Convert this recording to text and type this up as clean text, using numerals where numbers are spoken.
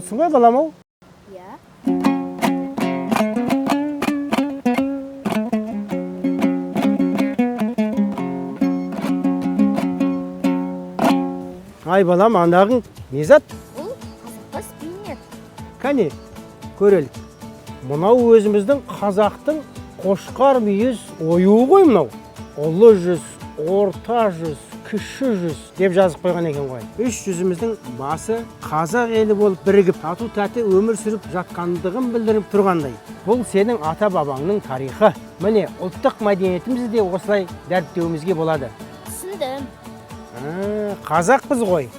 Жақсысың ғой балам ау? Иә. Ай балам, анағың не зат? Бұл қазаққа спиннер. Кәне, көрелік. Мынау өзіміздің қазақтың қошқар мүйіз оюы ғой мынау. Ұлы жүз, орта жүз, кіші жүз деп жазып қойған екен ғой. Үш жүзіміздің басы қазақ елі болып бірігіп, тату-тәтті өмір сүріп жатқандығын білдіріп тұрғандай. Бұл сенің ата-бабаңның тарихы. Міне, ұлттық мәдениетімізді де осылай дәріптеуімізге болады. Түсіндім. Қазақпыз ғой.